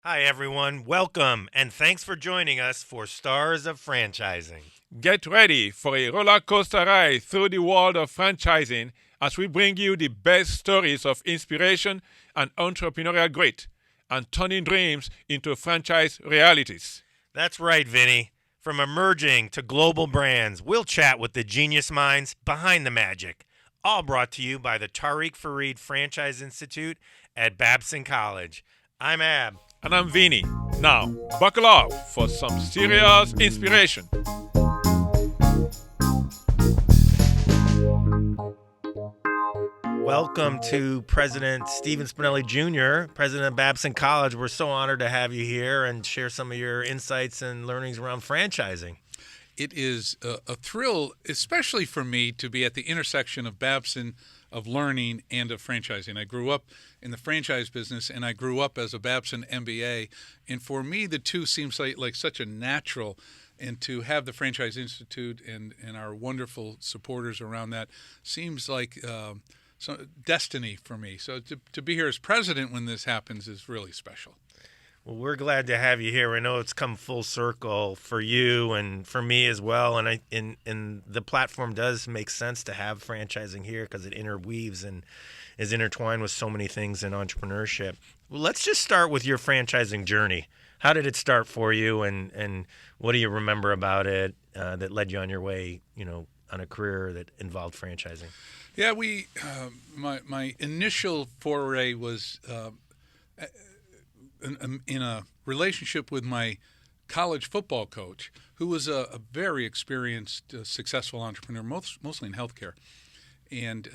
Hi, everyone. Welcome, and thanks for joining us for Stars of Franchising. Get ready for a roller coaster ride through the world of franchising as we bring you the best stories of inspiration and entrepreneurial grit and turning dreams into franchise realities. That's right, Vinny. From emerging to global brands, we'll chat with the genius minds behind the magic. All brought to you by the Tariq Farid Franchise Institute at Babson College. I'm Ab. And I'm Vinny. Now, buckle up for some serious inspiration. Welcome to President Stephen Spinelli Jr., President of Babson College. We're so honored to have you here and share some of your insights and learnings around franchising. It is a thrill, especially for me, to be at the intersection of Babson, of learning, and of franchising. I grew up in the franchise business, and I grew up as a Babson MBA. And for me, the two seems like such a natural. And to have the Franchise Institute and our wonderful supporters around that seems like destiny for me. So to be here as president when this happens is really special. Well, we're glad to have you here. I know it's come full circle for you and for me as well. And the platform does make sense to have franchising here because it interweaves and is intertwined with so many things in entrepreneurship. Well, let's just start with your franchising journey. How did it start for you, and what do you remember about it that led you on your way, on a career that involved franchising? Yeah, my initial foray was in a relationship with my college football coach, who was a very experienced, successful entrepreneur, mostly in healthcare. And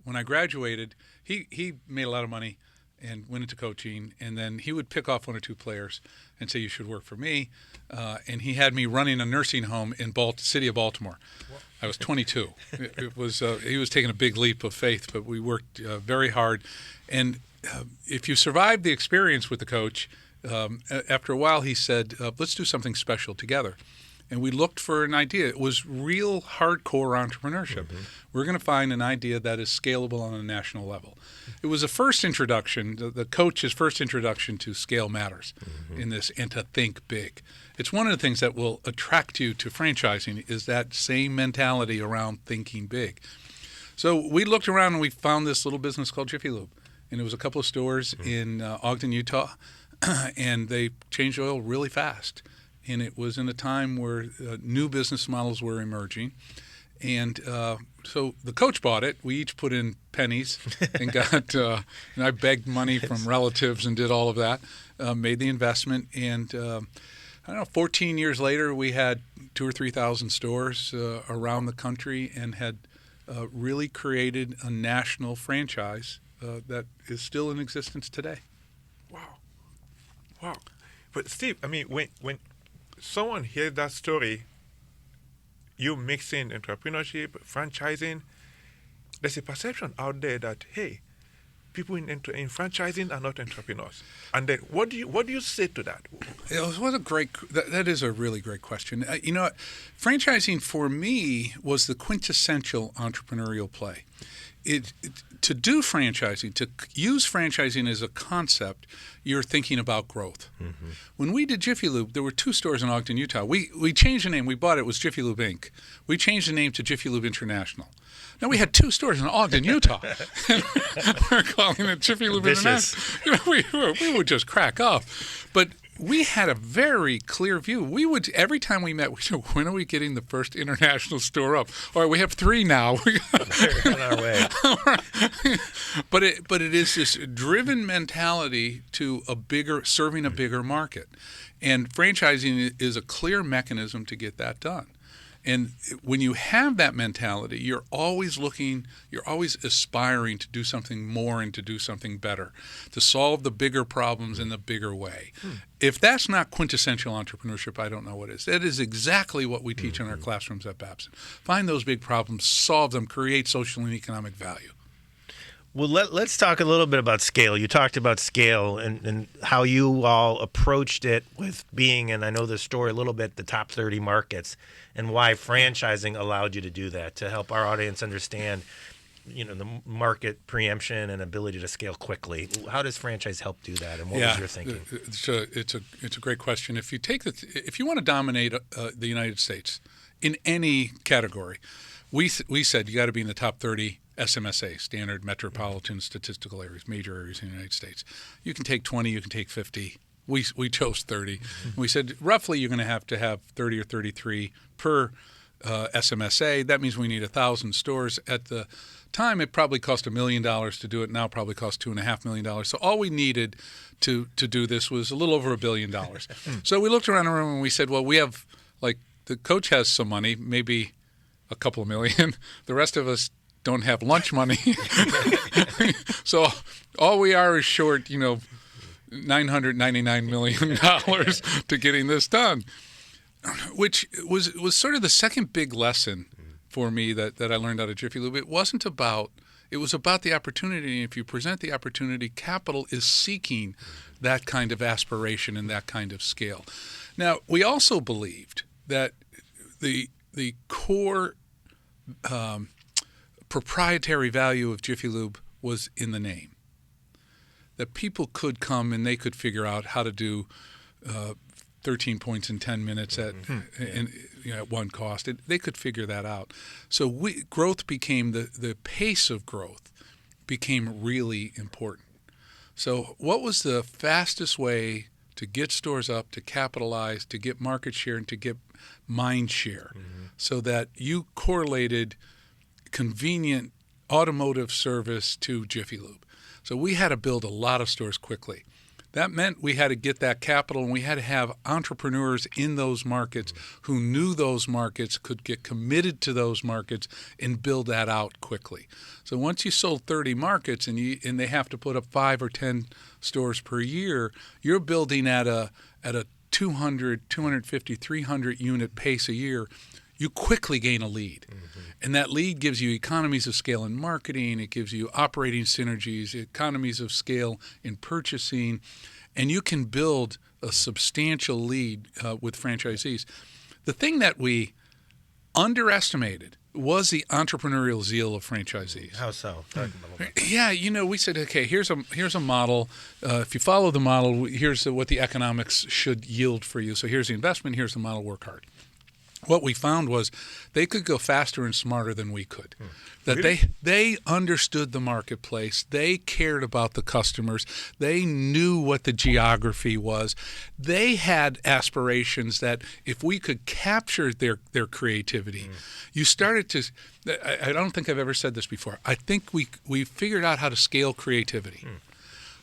when I graduated, he made a lot of money and went into coaching, and then he would pick off one or two players and say, you should work for me. And he had me running a nursing home in city of Baltimore. I was 22. It was he was taking a big leap of faith, but we worked very hard. And if you survived the experience with the coach, after a while he said, let's do something special together. And we looked for an idea. It was real hardcore entrepreneurship. Mm-hmm. We're going to find an idea that is scalable on a national level. It was the first introduction, the coach's first introduction to scale matters in this and to think big. It's one of the things that will attract you to franchising is that same mentality around thinking big. So we looked around and we found this little business called Jiffy Lube. And it was a couple of stores in Ogden, Utah, and they changed oil really fast. And it was in a time where new business models were emerging. And so the coach bought it. We each put in pennies and got, and I begged money from relatives and did all of that, made the investment. And I don't know, 14 years later, we had 2,000 or 3,000 stores around the country and had really created a national franchise that is still in existence today. Wow. But Steve, I mean, when someone hears that story, you mixing entrepreneurship, franchising, there's a perception out there that, hey, people in franchising are not entrepreneurs. And then what do you say to that? That is a really great question. Franchising for me was the quintessential entrepreneurial play. To do franchising, to use franchising as a concept, you're thinking about growth. Mm-hmm. When we did Jiffy Lube, there were 2 stores in Ogden, Utah. We changed the name. We bought it. It was Jiffy Lube Inc. We changed the name to Jiffy Lube International. Now, we had 2 stores in Ogden, Utah. We're calling it Jiffy Lube International. We would just crack up. But we had a very clear view. We would, every time we met, we said, when are we getting the first international store up? All right, we have 3 now. We're on our way. But it is this driven mentality to serving a bigger market. And franchising is a clear mechanism to get that done. And when you have that mentality, you're always aspiring to do something more and to do something better, to solve the bigger problems in the bigger way. If that's not quintessential entrepreneurship, I don't know what is. That is exactly what we teach in our classrooms at Babson. Find those big problems, solve them, create social and economic value. Well, let's talk a little bit about scale. You talked about scale and how you all approached it with being, and I know the story a little bit, the top 30 markets, and why franchising allowed you to do that, to help our audience understand the market preemption and ability to scale quickly. How does franchise help do that, and what was your thinking? It's a great question. If you want to dominate the United States in any category, we said you got to be in the top 30 SMSA, standard metropolitan statistical areas, major areas in the United States. You can take 20, you can take 50. We chose 30. We said roughly you're going to have 30 or 33 per SMSA. That means we need 1,000 stores. At the time, it probably cost $1 million to do it. Now it probably costs $2.5 million. So all we needed to do this was a little over $1 billion. So we looked around the room and we said, well, we have, like, the coach has some money, maybe a couple of million. The rest of us don't have lunch money. So all we are is short, $999 million to getting this done, which was sort of the second big lesson for me that I learned out of Jiffy Lube. It was about the opportunity. And if you present the opportunity, capital is seeking that kind of aspiration and that kind of scale. Now, we also believed that the core proprietary value of Jiffy Lube was in the name. That people could come and they could figure out how to do 13 points in 10 minutes at one cost. They could figure that out. So growth became the pace of growth became really important. So what was the fastest way to get stores up, to capitalize, to get market share, and to get mind share, so that you correlated convenient automotive service to Jiffy Lube. So we had to build a lot of stores quickly. That meant we had to get that capital, and we had to have entrepreneurs in those markets who knew those markets, could get committed to those markets, and build that out quickly. So once you sold 30 markets and they have to put up 5 or 10 stores per year, you're building at a 200, 250, 300 unit pace a year. You quickly gain a lead. And that lead gives you economies of scale in marketing. It gives you operating synergies, economies of scale in purchasing, and you can build a substantial lead with franchisees. The thing that we underestimated was the entrepreneurial zeal of franchisees. How so? Talk about that. Yeah, we said, okay, here's a model. If you follow the model, here's what the economics should yield for you. So here's the investment, here's the model, work hard. What we found was they could go faster and smarter than we could. That Really? they understood the marketplace. They cared about the customers. They knew what the geography was. They had aspirations that if we could capture their creativity, you started to – I don't think I've ever said this before. I think we figured out how to scale creativity.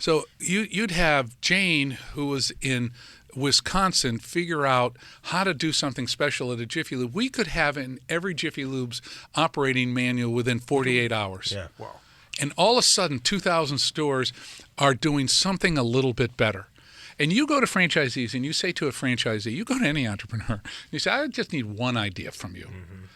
So you'd have Jane, who was in – Wisconsin, figure out how to do something special at a Jiffy Lube. We could have in every Jiffy Lube's operating manual within 48 hours. Yeah. Wow. And all of a sudden, 2,000 stores are doing something a little bit better. And you go to franchisees and you say to a franchisee, you go to any entrepreneur, you say, I just need one idea from you.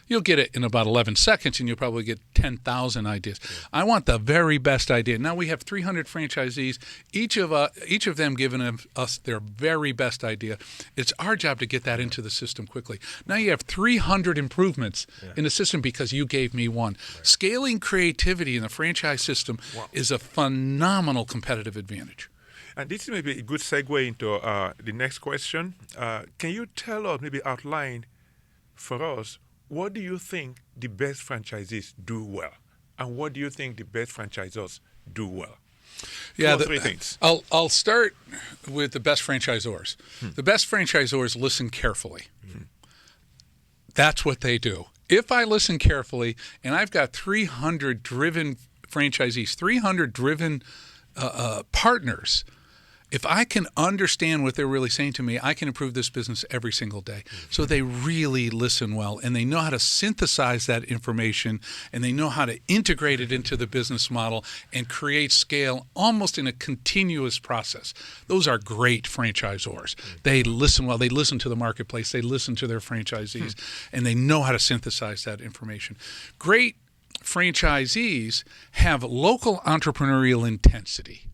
You'll get it in about 11 seconds, and you'll probably get 10,000 ideas. I want the very best idea. Now we have 300 franchisees, each of them giving us their very best idea. It's our job to get that into the system quickly. Now you have 300 improvements in the system because you gave me one. Scaling creativity in the franchise system is a phenomenal competitive advantage. And this may be a good segue into the next question. Can you tell us, maybe outline for us, what do you think the best franchisees do well? And what do you think the best franchisors do well? Yeah, Three things. I'll start with the best franchisors. The best franchisors listen carefully. That's what they do. If I listen carefully, and I've got 300 driven franchisees, 300 driven partners, if I can understand what they're really saying to me, I can improve this business every single day. So they really listen well, and they know how to synthesize that information, and they know how to integrate it into the business model and create scale almost in a continuous process. Those are great franchisors. They listen well. They listen to the marketplace. They listen to their franchisees, and they know how to synthesize that information. Great franchisees have local entrepreneurial intensity.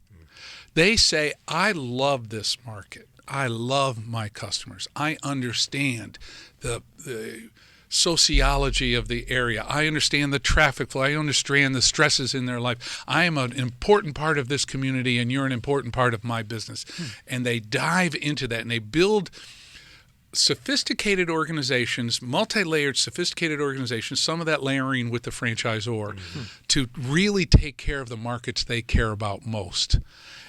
They say, I love this market. I love my customers. I understand the sociology of the area. I understand the traffic flow. I understand the stresses in their life. I am an important part of this community, and you're an important part of my business. And they dive into that, and they build sophisticated organizations, multi-layered sophisticated organizations, some of that layering with the franchisor, to really take care of the markets they care about most.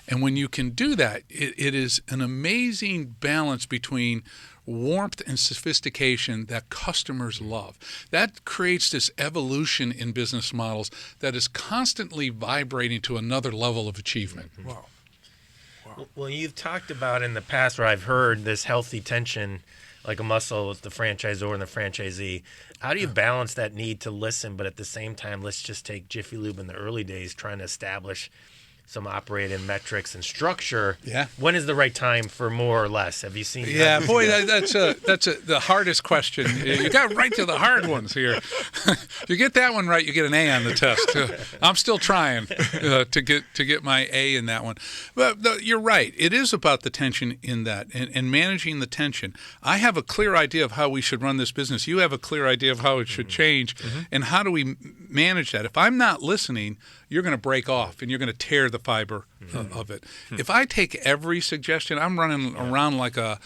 And when you can do that, it is an amazing balance between warmth and sophistication that customers love. That creates this evolution in business models that is constantly vibrating to another level of achievement. Wow. Well, you've talked about in the past, where I've heard this healthy tension, like a muscle with the franchisor and the franchisee. How do you balance that need to listen, but at the same time, let's just take Jiffy Lube in the early days, trying to establish some operating metrics and structure. Yeah. When is the right time for more or less? Have you seen? Yeah, boy, that's the hardest question. You got right to the hard ones here. If you get that one right, you get an A on the test. I'm still trying to get my A in that one. But you're right. It is about the tension in that and managing the tension. I have a clear idea of how we should run this business. You have a clear idea of how it should change, and how do we manage that? If I'm not listening, you're going to break off and you're going to tear the fiber of it. If I take every suggestion, I'm running around like a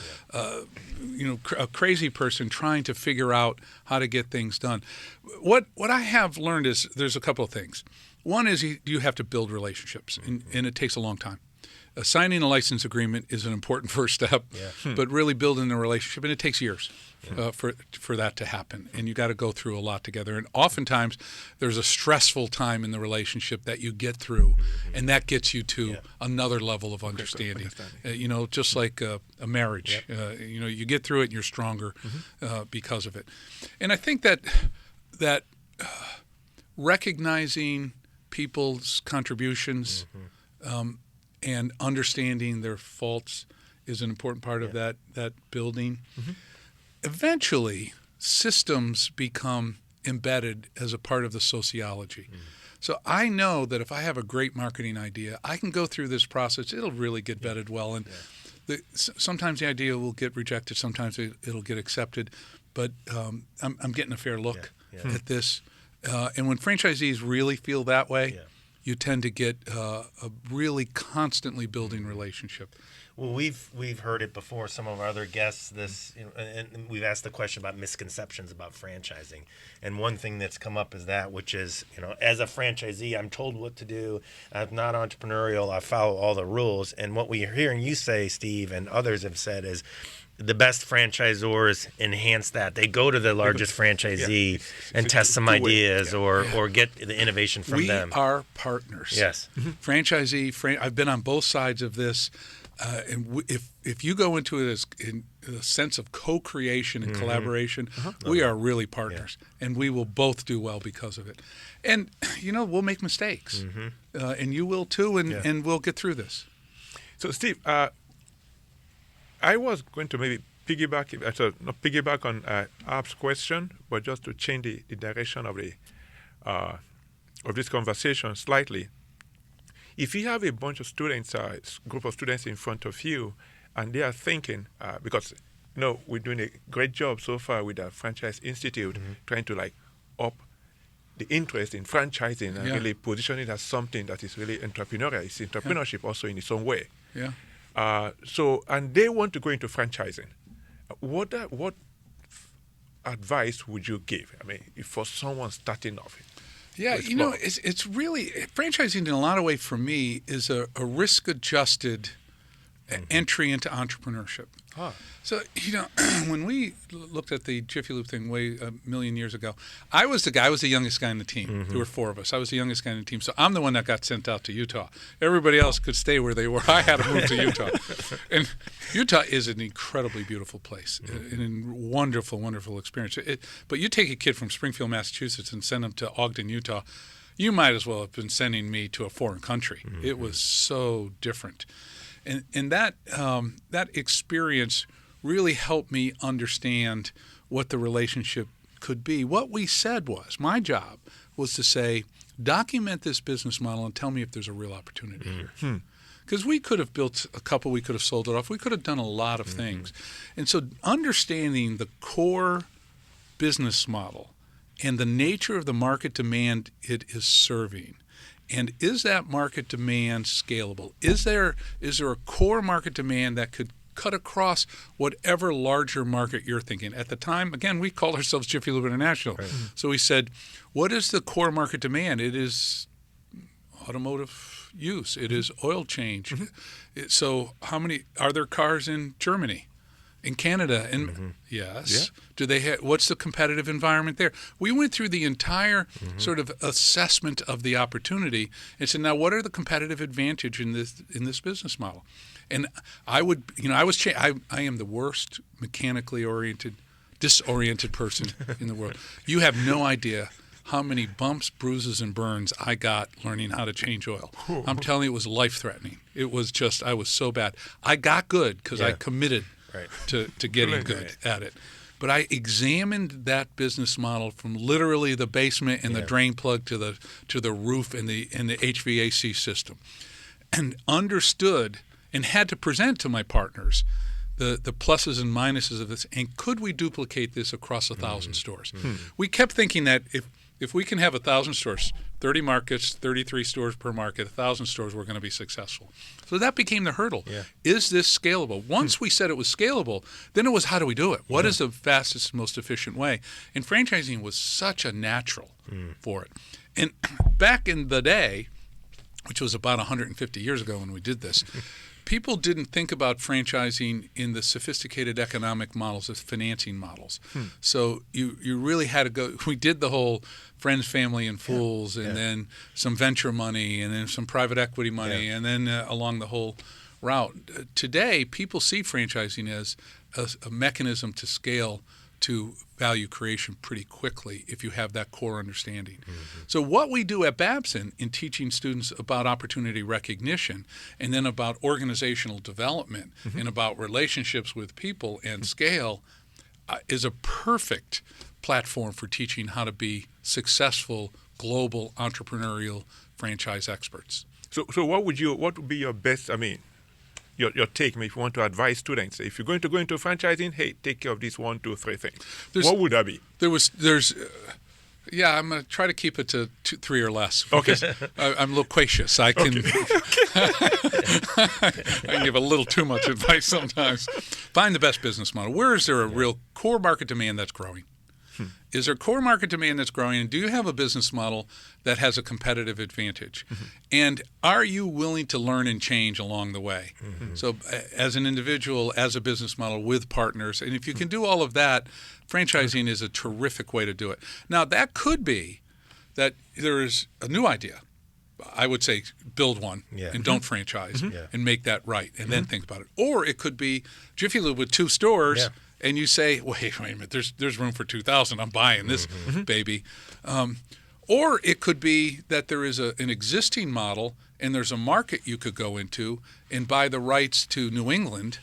crazy person trying to figure out how to get things done. What I have learned is there's a couple of things. One is you have to build relationships, and it takes a long time. Signing a license agreement is an important first step, but really building a relationship, and it takes years for that to happen. And you got to go through a lot together. And oftentimes there's a stressful time in the relationship that you get through, and that gets you to another level of understanding. Just like a marriage. You get through it and you're stronger because of it. And I think that recognizing people's contributions and understanding their faults is an important part of that building. Eventually, systems become embedded as a part of the sociology. So I know that if I have a great marketing idea, I can go through this process. It'll really get vetted well. And sometimes the idea will get rejected. Sometimes it'll get accepted. But I'm getting a fair look at this. And when franchisees really feel that way, you tend to get a really constantly building relationship. Well, we've heard it before. Some of our other guests, and we've asked the question about misconceptions about franchising. And one thing that's come up is that, which is, as a franchisee, I'm told what to do. I'm not entrepreneurial. I follow all the rules. And what we're hearing you say, Steve, and others have said is, the best franchisors enhance that. They go to the largest franchisee and test some ideas or get the innovation from them. We are partners. Yes. Franchisee, I've been on both sides of this. And if you go into it as in a sense of co-creation and collaboration, we are really partners. And we will both do well because of it. And, we'll make mistakes. And you will too, and we'll get through this. So, Steve, I was going to maybe not piggyback on Ab's question, but just to change the direction of this conversation slightly. If you have a bunch of students, group of students in front of you, and they are thinking, because we're doing a great job so far with the Franchise Institute, trying to up the interest in franchising and really position it as something that is really entrepreneurial. It's entrepreneurship also in its own way. Yeah. And they want to go into franchising. What advice would you give? I mean, for someone starting off? Yeah, it's really, franchising in a lot of ways for me is a risk-adjusted entry into entrepreneurship. So, when we looked at the Jiffy Lube thing a million years ago, I was the youngest guy on the team. There were four of us. I was the youngest guy on the team. So I'm the one that got sent out to Utah. Everybody else could stay where they were. I had to move to Utah. And Utah is an incredibly beautiful place, and a wonderful, wonderful experience. But you take a kid from Springfield, Massachusetts, and send him to Ogden, Utah, you might as well have been sending me to a foreign country. It was so different. And that experience really helped me understand what the relationship could be. What we said was, my job was to say, document this business model and tell me if there's a real opportunity here. Because we could have built a couple, we could have sold it off, we could have done a lot of things. And so understanding the core business model and the nature of the market demand it is serving. And is that market demand scalable? Is there a core market demand that could cut across whatever larger market you're thinking? At the time, again, we called ourselves Jiffy Lube International. Right. So we said, what is the core market demand? It is automotive use. It is oil change. So how many, are there cars in Germany? In Canada, and yes, do they what's the competitive environment there? We went through the entire sort of assessment of the opportunity and said, now what are the competitive advantage in this business model? And I would, I am the worst mechanically disoriented person in the world. You have no idea how many bumps, bruises, and burns I got learning how to change oil. I'm telling you, it was life-threatening. It was just, I was so bad. I got good because I committed. Right. To getting good at it. But I examined that business model from literally the basement and the drain plug to the roof and the HVAC system, and understood and had to present to my partners the pluses and minuses of this, and could we duplicate this across 1,000 stores? We kept thinking that if we can have 1,000 stores, 30 markets, 33 stores per market, 1,000 stores, we're going to be successful. So that became the hurdle. Yeah. Is this scalable? Once we said it was scalable, then it was, how do we do it? What is the fastest, most efficient way? And franchising was such a natural for it. And back in the day, which was about 150 years ago when we did this, people didn't think about franchising in the sophisticated economic models as financing models. So you really had to go. We did the whole friends, family, and fools, and then some venture money, and then some private equity money, and then along the whole route. Today, people see franchising as a mechanism to scale to value creation pretty quickly if you have that core understanding. So what we do at Babson in teaching students about opportunity recognition and then about organizational development and about relationships with people and scale is a perfect platform for teaching how to be successful global entrepreneurial franchise experts. So what would be your best, your take, if you want to advise students, if you're going to go into franchising, hey, take care of these 1, 2, 3 things. What would that be? I'm going to try to keep it to 2, 3 or less. Okay. I'm loquacious. I can I can give a little too much advice sometimes. Find the best business model. Where is there a real core market demand that's growing? Is there core market demand that's growing, and do you have a business model that has a competitive advantage? And are you willing to learn and change along the way? So as an individual, as a business model, with partners, and if you can do all of that, franchising is a terrific way to do it. Now, that could be that there is a new idea. I would say build one and don't franchise and make that right, and then think about it. Or it could be Jiffy Lube with 2 stores, and you say, wait a minute, there's room for 2,000. I'm buying this baby. Or it could be that there is an existing model and there's a market you could go into and buy the rights to New England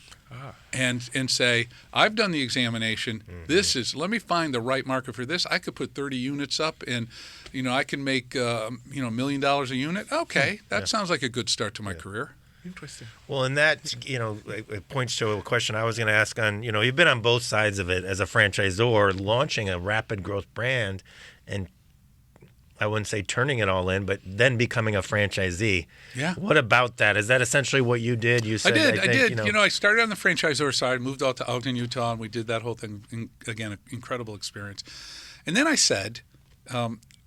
and say, I've done the examination. Let me find the right market for this. I could put 30 units up and, I can make, $1 million a unit. Okay, that sounds like a good start to my career. Interesting. Well, and that, it points to a question I was going to ask on, you've been on both sides of it as a franchisor, launching a rapid growth brand and I wouldn't say turning it all in, but then becoming a franchisee. Yeah. What about that? Is that essentially what you did? You said, I did. I started on the franchisor side, moved out to Ogden, Utah, and we did that whole thing. Again, an incredible experience. And then I said,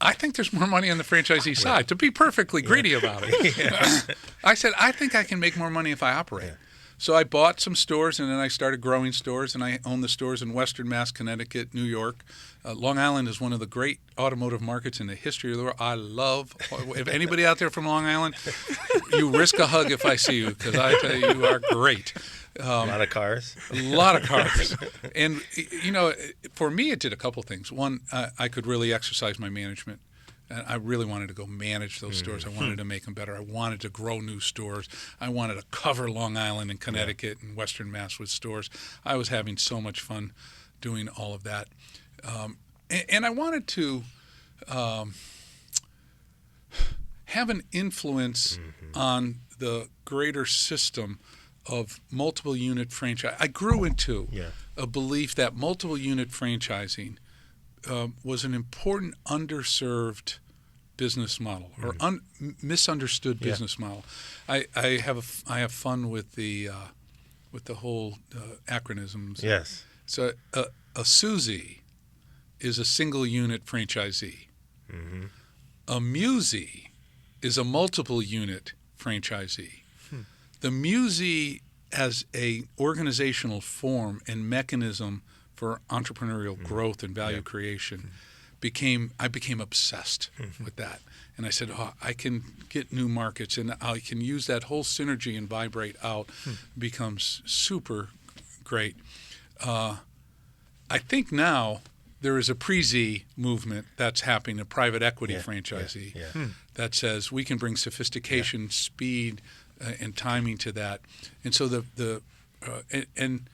I think there's more money on the franchisee side, to be perfectly greedy about it. I said, I think I can make more money if I operate. So I bought some stores, and then I started growing stores, and I own the stores in Western Mass, Connecticut, New York. Long Island is one of the great automotive markets in the history of the world. I love, if anybody out there from Long Island, you risk a hug if I see you, because I tell you, you are great. A lot of cars. A lot of cars. And, for me, it did a couple things. One, I could really exercise my management. And I really wanted to go manage those stores. I wanted to make them better. I wanted to grow new stores. I wanted to cover Long Island and Connecticut and Western Mass with stores. I was having so much fun doing all of that. And I wanted to have an influence on the greater system of multiple unit franchise. I grew into a belief that multiple unit franchising was an important underserved business model or misunderstood business model. I have fun with the whole acronyms. Yes. So a Susie is a single unit franchisee. Mm-hmm. A Musee is a multiple unit franchisee. The Musee as a organizational form and mechanism for entrepreneurial growth and value creation I became obsessed with that. And I said, I can get new markets and I can use that whole synergy and vibrate out. Becomes super great. I think now there is a pre-Z movement that's happening, a private equity franchisee that says we can bring sophistication, speed, and timing to that. And so and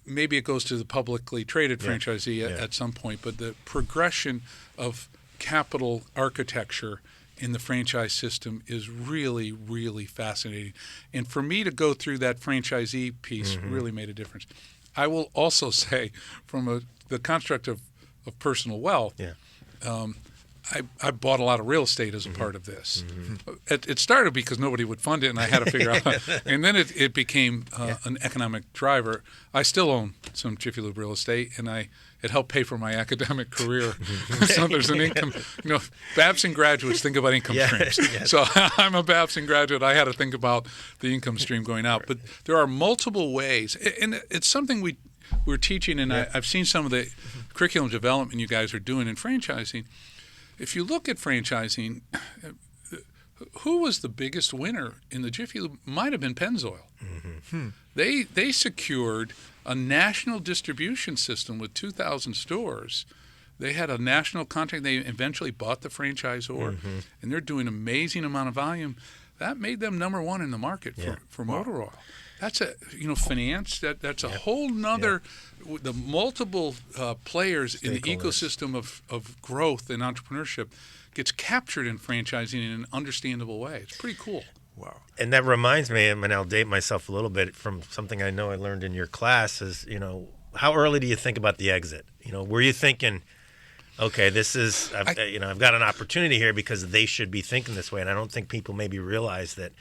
maybe it goes to the publicly traded franchisee at some point, but the progression of capital architecture in the franchise system is really, really fascinating. And for me to go through that franchisee piece really made a difference. I will also say, from the construct of personal wealth, I bought a lot of real estate as a part of this. It started because nobody would fund it, and I had to figure out. And then it became an economic driver. I still own some Jiffy Lube real estate, and it helped pay for my academic career. So there's an income. Babson graduates think about income streams. So I'm a Babson graduate. I had to think about the income stream going out. But there are multiple ways, and it's something we're teaching, and I've seen some of the curriculum development you guys are doing in franchising. If you look at franchising, who was the biggest winner in the Jiffy Lube? Might have been Pennzoil. They secured a national distribution system with 2,000 stores. They had a national contract. They eventually bought the franchisor, and they're doing an amazing amount of volume. That made them number one in the market for motor oil. That's finance. That's a whole nother. The multiple players in the ecosystem of growth and entrepreneurship gets captured in franchising in an understandable way. It's pretty cool. Wow. And that reminds me, and I'll date myself a little bit from something I know I learned in your class is, how early do you think about the exit? Were you thinking, okay, I've got an opportunity here because they should be thinking this way. And I don't think people maybe realize that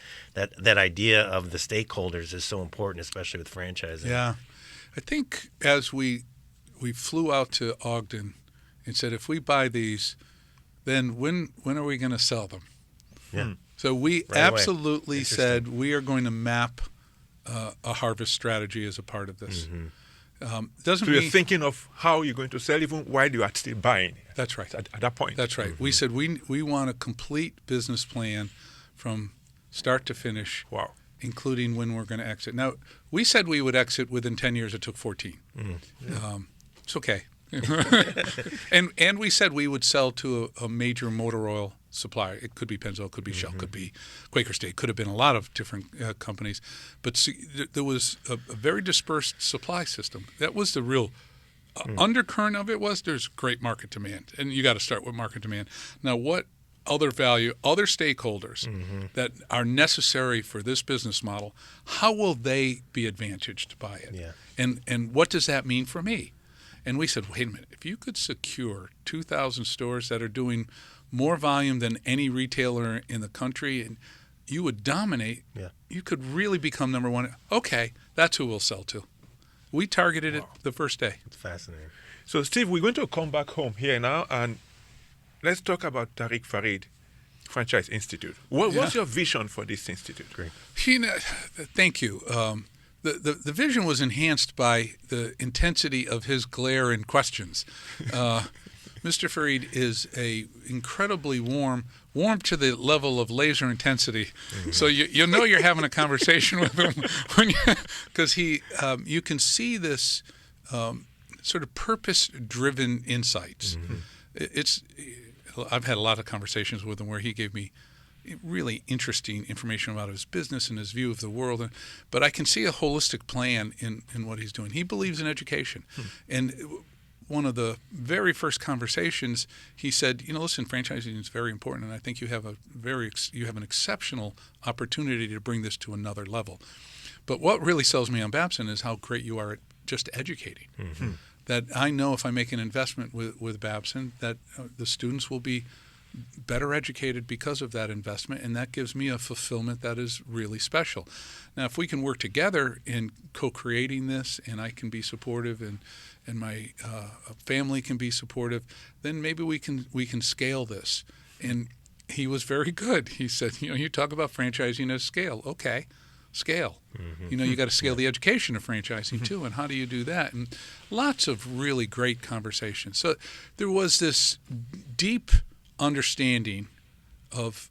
idea of the stakeholders is so important, especially with franchising. Yeah. I think as we flew out to Ogden and said, if we buy these, then when are we going to sell them? Yeah. So we absolutely said we are going to map a harvest strategy as a part of this. So you're thinking of how you're going to sell even while you are still buying. That's right. At that point. That's right. We said we want a complete business plan from start to finish. Wow. Including when we're going to exit. Now, we said we would exit within 10 years. It took 14. It's okay. and we said we would sell to a major motor oil supplier. It could be Pennzoil, could be Shell, could be Quaker State, could have been a lot of different companies. But there was a very dispersed supply system. That was the real undercurrent of it was there's great market demand. And you got to start with market demand. Now, what other stakeholders that are necessary for this business model, how will they be advantaged by it? Yeah. And what does that mean for me? And we said, wait a minute, if you could secure 2,000 stores that are doing more volume than any retailer in the country, and you would dominate, you could really become number one. Okay, that's who we'll sell to. We targeted it the first day. It's fascinating. So, Steve, we're going to come back home here now, and let's talk about Tariq Farid Franchise Institute. What's your vision for this institute? Great. Thank you. The vision was enhanced by the intensity of his glare and questions. Mr. Farid is incredibly warm to the level of laser intensity. So you know you're having a conversation with him because you can see this sort of purpose-driven insights. I've had a lot of conversations with him where he gave me really interesting information about his business and his view of the world. But I can see a holistic plan in what he's doing. He believes in education. And one of the very first conversations, he said, listen, franchising is very important, and I think you have an exceptional opportunity to bring this to another level. But what really sells me on Babson is how great you are at just educating. that I know if I make an investment with Babson, that the students will be better educated because of that investment, and that gives me a fulfillment that is really special. Now, if we can work together in co-creating this, and I can be supportive, and my family can be supportive, then maybe we can scale this. And he was very good. He said, you talk about franchising as scale. Okay, scale. Mm-hmm. You got to scale the education of franchising too, and how do you do that? And lots of really great conversations. So there was this deep understanding of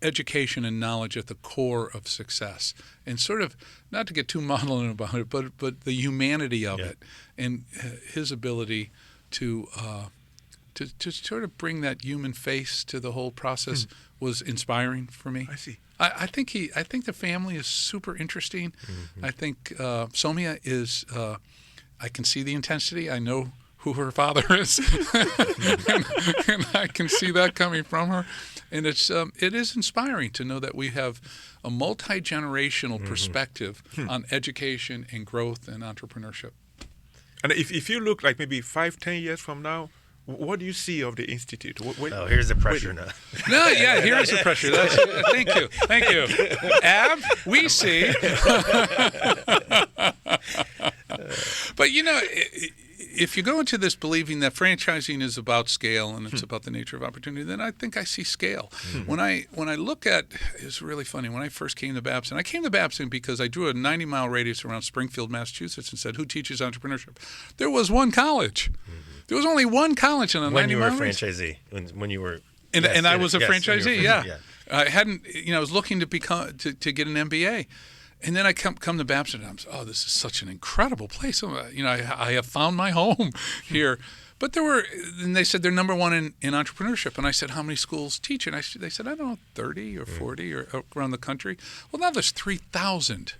education and knowledge at the core of success, and sort of, not to get too maudlin about it, but the humanity of it, and his ability to sort of bring that human face to the whole process was inspiring for me. I see. I think the family is super interesting. Mm-hmm. I think Somia is. I can see the intensity. I know who her father is, and I can see that coming from her. And it is inspiring to know that we have a multi-generational perspective on education and growth and entrepreneurship. And if you look like maybe 5-10 years from now, what do you see of the Institute? Here's the pressure now. No, yeah, here's the pressure. Thank you. Ab, we see. But if you go into this believing that franchising is about scale and it's about the nature of opportunity, then I think I see scale. Mm-hmm. When I look at, it's really funny, when I first came to Babson, I came to Babson because I drew a 90-mile radius around Springfield, Massachusetts, and said, who teaches entrepreneurship? There was one college. Mm-hmm. There was only one college in a 90-mile radius. When you were a franchisee, when you were... And I was a franchisee, yeah. I hadn't, I was looking to get an MBA. And then I come to Babson, and I'm, this is such an incredible place. I have found my home here. But and they said they're number one in entrepreneurship. And I said, how many schools teach? And they said, I don't know, 30 or 40 or around the country. Well, now there's 3,000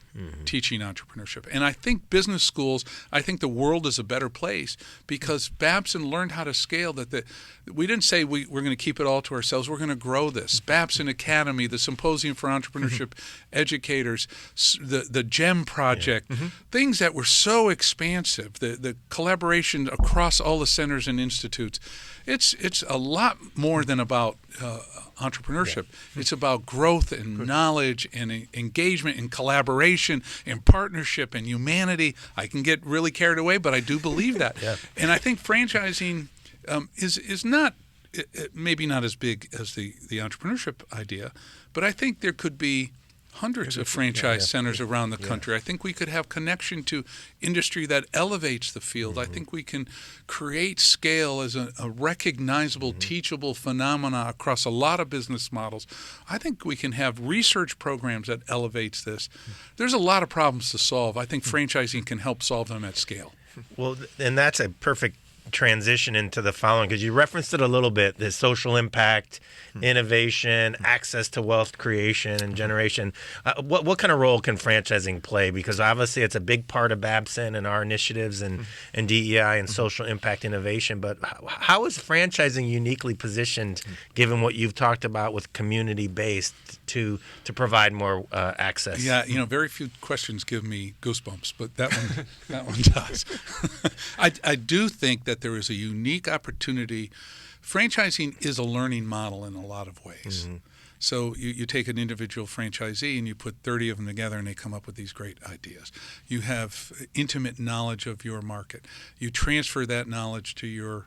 teaching entrepreneurship. And I think business schools, I think the world is a better place because Babson learned how to scale that. We didn't say we're going to keep it all to ourselves. We're going to grow this. Babson Academy, the Symposium for Entrepreneurship Educators, the GEM Project, things that were so expansive, the collaboration across all the centers and institutes. It's a lot more than about entrepreneurship. Yeah. It's about growth and knowledge and engagement and collaboration and partnership and humanity. I can get really carried away, but I do believe that. Yeah. And I think franchising is not maybe not as big as the entrepreneurship idea, but I think there could be hundreds of franchise centers around the country. I think we could have connection to industry that elevates the field. I think we can create scale as a recognizable, teachable phenomena across a lot of business models. I think we can have research programs that elevates this. There's a lot of problems to solve. I think franchising can help solve them at scale. Well, and that's a perfect transition into the following, because you referenced it a little bit, the social impact, innovation, access to wealth creation and generation. What kind of role can franchising play? Because obviously it's a big part of Babson and our initiatives and DEI and social impact innovation, but how is franchising uniquely positioned given what you've talked about with community-based to provide more access? Yeah, very few questions give me goosebumps, but that one does. I do think that there is a unique opportunity. Franchising is a learning model in a lot of ways. Mm-hmm. So you take an individual franchisee and you put 30 of them together and they come up with these great ideas. You have intimate knowledge of your market. You transfer that knowledge to your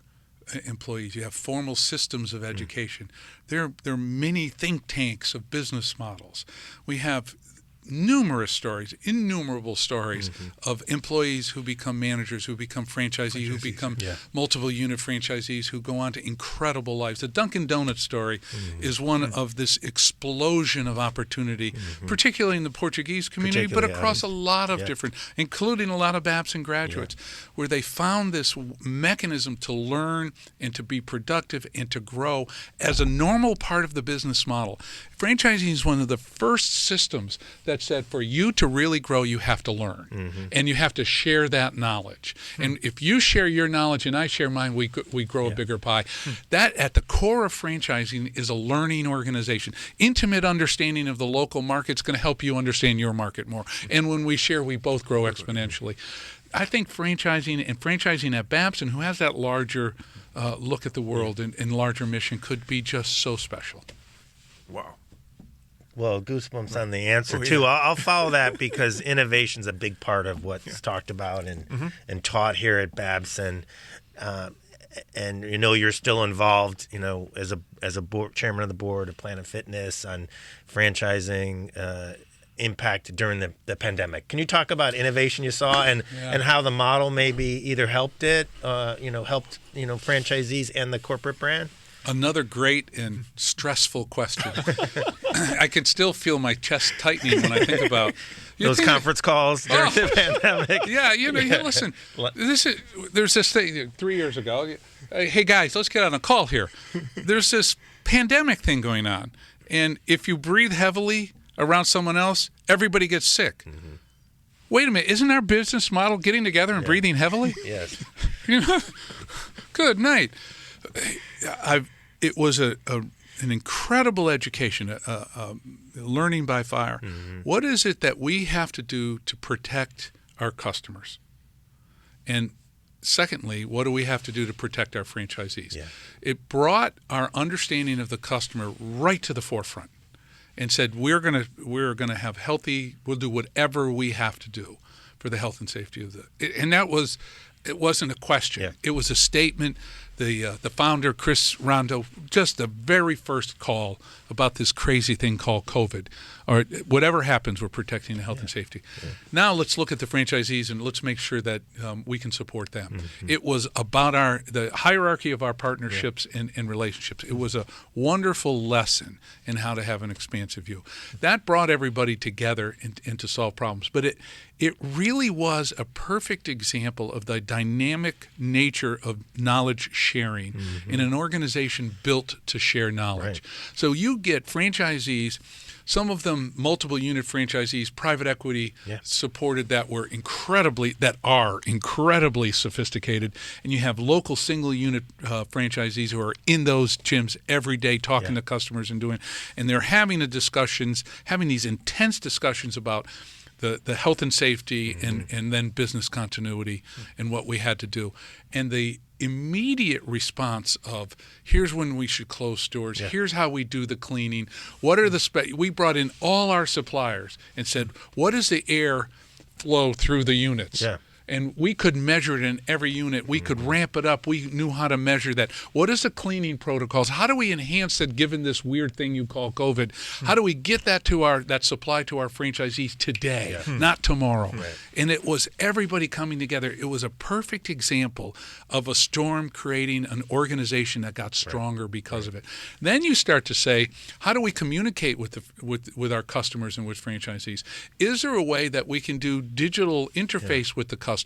employees. You have formal systems of education. There are many think tanks of business models. We have innumerable stories of employees who become managers, who become franchisees, who become multiple unit franchisees, who go on to incredible lives. The Dunkin' Donuts story is one of this explosion of opportunity, particularly in the Portuguese community, but across a lot of different, including a lot of Babson graduates, where they found this mechanism to learn and to be productive and to grow as a normal part of the business model. Franchising is one of the first systems that said for you to really grow, you have to learn, and you have to share that knowledge. And if you share your knowledge and I share mine, we grow a bigger pie. That at the core of franchising is a learning organization. Intimate understanding of the local market is going to help you understand your market more. And when we share, we both grow exponentially. I think franchising at Babson, who has that larger look at the world and larger mission, could be just so special. Wow. Well, goosebumps on the answer too. I'll follow that because innovation's a big part of what's talked about and taught here at Babson. And you're still involved, as a board chairman of the board of Planet Fitness on franchising impact during the pandemic. Can you talk about innovation you saw and how the model maybe either helped franchisees and the corporate brand? Another great and stressful question. I can still feel my chest tightening when I think about those conference calls during the pandemic. Yeah, listen, there's this thing 3 years ago. Hey, guys, let's get on a call here. There's this pandemic thing going on, and if you breathe heavily around someone else, everybody gets sick. Mm-hmm. Wait a minute, isn't our business model getting together and breathing heavily? Yes. Good night. It was an incredible education, learning by fire. Mm-hmm. What is it that we have to do to protect our customers? And secondly, what do we have to do to protect our franchisees? Yeah. It brought our understanding of the customer right to the forefront and said we're gonna have healthy. We'll do whatever we have to do for the health and safety of and that was. It wasn't a question. Yeah. It was a statement. The founder, Chris Rondo, just the very first call about this crazy thing called COVID, or whatever happens, we're protecting the health and safety. Yeah. Now let's look at the franchisees and let's make sure that we can support them. Mm-hmm. It was about the hierarchy of our partnerships and relationships. It was a wonderful lesson in how to have an expansive view. That brought everybody together and to solve problems. But it really was a perfect example of the dynamic nature of knowledge sharing in an organization built to share knowledge. Right. So you get franchisees, some of them multiple unit franchisees, private equity supported that are incredibly sophisticated, and you have local single unit franchisees who are in those gyms every day talking to customers and they're having these intense discussions about the health and safety and then business continuity and what we had to do. And the immediate response of here's when we should close stores, here's how we do the cleaning, what are we brought in all our suppliers and said, what is the air flow through the units? Yeah. And we could measure it in every unit. We could ramp it up. We knew how to measure that. What is the cleaning protocols? How do we enhance that given this weird thing you call COVID? How do we get that that supply to our franchisees today, not tomorrow? Right. And it was everybody coming together. It was a perfect example of a storm creating an organization that got stronger because of it. Then you start to say, how do we communicate with our customers and with franchisees? Is there a way that we can do digital interface with the customer?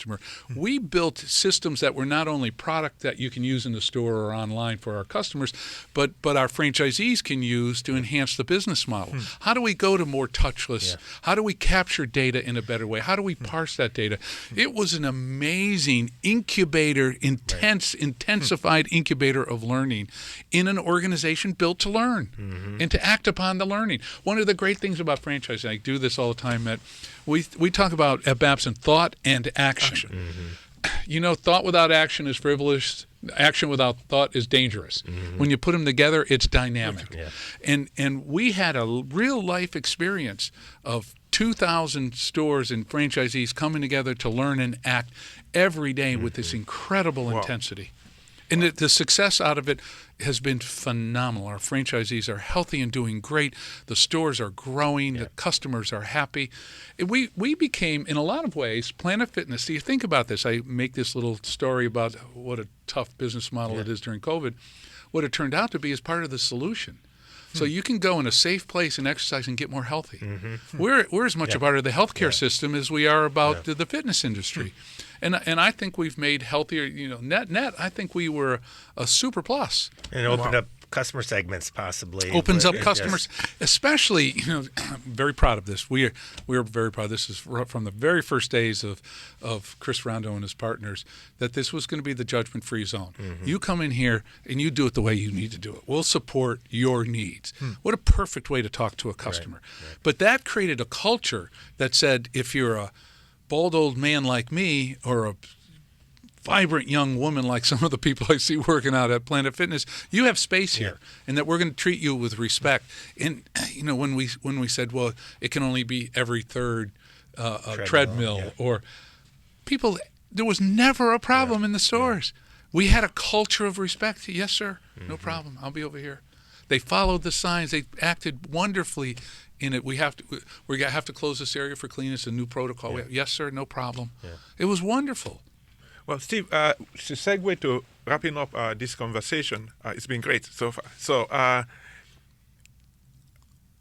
We built systems that were not only product that you can use in the store or online for our customers, but our franchisees can use to enhance the business model. How do we go to more touchless? How do we capture data in a better way? How do we parse that data? It was an amazing incubator, intensified incubator of learning in an organization built to learn and to act upon the learning. One of the great things about franchising, I do this all the time, Matt, we talk about at Babson thought and action. Thought without action is frivolous. Action without thought is dangerous. When you put them together, it's dynamic. And we had a real life experience of 2,000 stores and franchisees coming together to learn and act every day with this incredible intensity. And the success out of it has been phenomenal. Our franchisees are healthy and doing great. The stores are growing. The customers are happy. We became, in a lot of ways, Planet Fitness. So you think about this. I make this little story about what a tough business model it is during COVID. What it turned out to be is part of the solution. So you can go in a safe place and exercise and get more healthy. We're as much a part of the healthcare system as we are about the fitness industry. And I think we've made healthier, net, I think we were a super plus. And opened up customer segments possibly. Opens up customers, especially, I'm very proud of this. We are very proud. This is from the very first days of Chris Rondo and his partners, that this was going to be the judgment-free zone. You come in here and you do it the way you need to do it. We'll support your needs. What a perfect way to talk to a customer. Right. But that created a culture that said, if you're a bald old man like me or a vibrant young woman like some of the people I see working out at Planet Fitness, you have space here, and that we're going to treat you with respect. And when we said, well, it can only be every third treadmill or people, there was never a problem in the stores. We had a culture of respect. Yes, sir. No problem. I'll be over here. They followed the signs. They acted wonderfully in it. We have to close this area for cleanliness. A new protocol. Yes, sir. No problem. It was wonderful. Well, Steve, to segue to wrapping up this conversation, it's been great so far. So,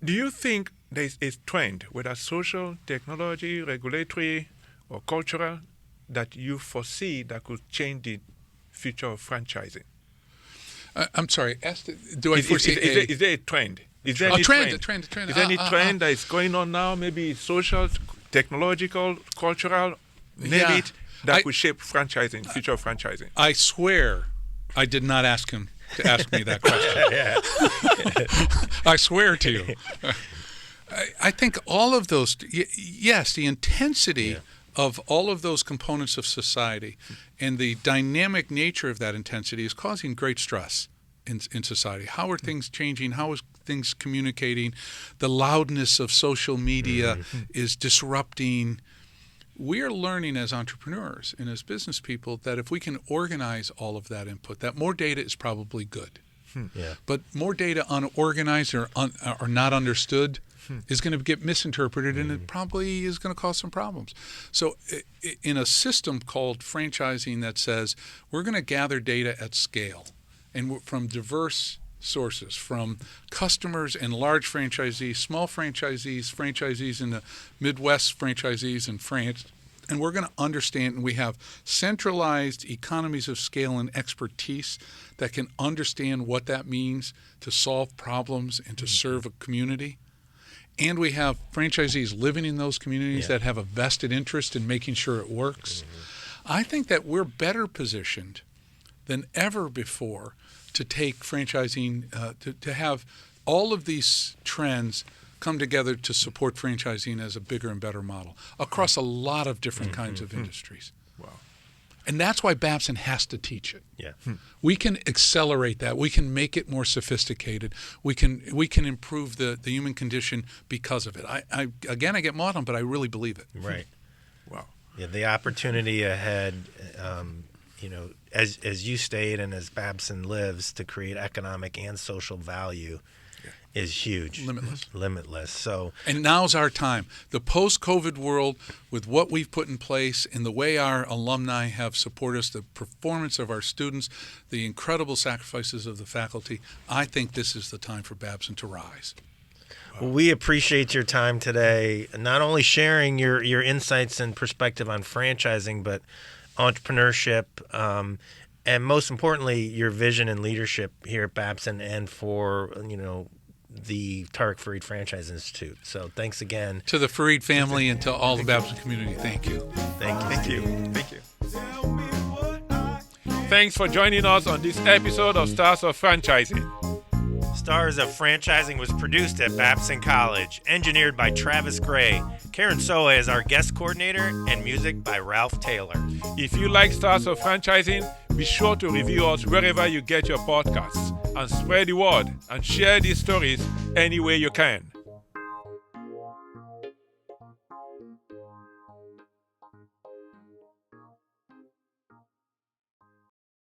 do you think there is a trend, whether social, technology, regulatory, or cultural, that you foresee that could change the future of franchising? I'm sorry. Do I foresee is there a trend? Is there a trend? Is there any trend that is going on now? Maybe social, technological, cultural, maybe that could shape franchising, future of franchising. I swear, I did not ask him to ask me that question. I swear to you. I think all of those. Yes, the intensity of all of those components of society and the dynamic nature of that intensity is causing great stress in society. How are things changing? How is things communicating? The loudness of social media is disrupting. We are learning as entrepreneurs and as business people that if we can organize all of that input, that more data is probably good. But more data unorganized or not understood is going to get misinterpreted, and it probably is going to cause some problems. So in a system called franchising that says we're going to gather data at scale and from diverse sources, from customers and large franchisees, small franchisees in the Midwest, franchisees in France, and we're going to understand, and we have centralized economies of scale and expertise that can understand what that means to solve problems and to serve a community. And we have franchisees living in those communities that have a vested interest in making sure it works. I think that we're better positioned than ever before to take franchising, to have all of these trends come together to support franchising as a bigger and better model across a lot of different kinds of industries. Wow. And that's why Babson has to teach it. We can accelerate that. We can make it more sophisticated. We can improve the human condition because of it. I get maudlin, but I really believe it. Right. Wow. Yeah, the opportunity ahead, as you stated and as Babson lives, to create economic and social value is huge. Limitless. So, and now's our time. The post-COVID world, with what we've put in place and the way our alumni have supported us, the performance of our students, the incredible sacrifices of the faculty, I think this is the time for Babson to rise. Well, we appreciate your time today, not only sharing your insights and perspective on franchising, but entrepreneurship, and most importantly, your vision and leadership here at Babson and for, the Tariq Farid Franchise Institute. So thanks again. To the Farid family and to all the Babson community, thank you. Thank you. Thank you. Thanks for joining us on this episode of Stars of Franchising. Stars of Franchising was produced at Babson College, engineered by Travis Gray. Karen Soa is our guest coordinator, and music by Ralph Taylor. If you like Stars of Franchising, be sure to review us wherever you get your podcasts, and spread the word and share these stories any way you can.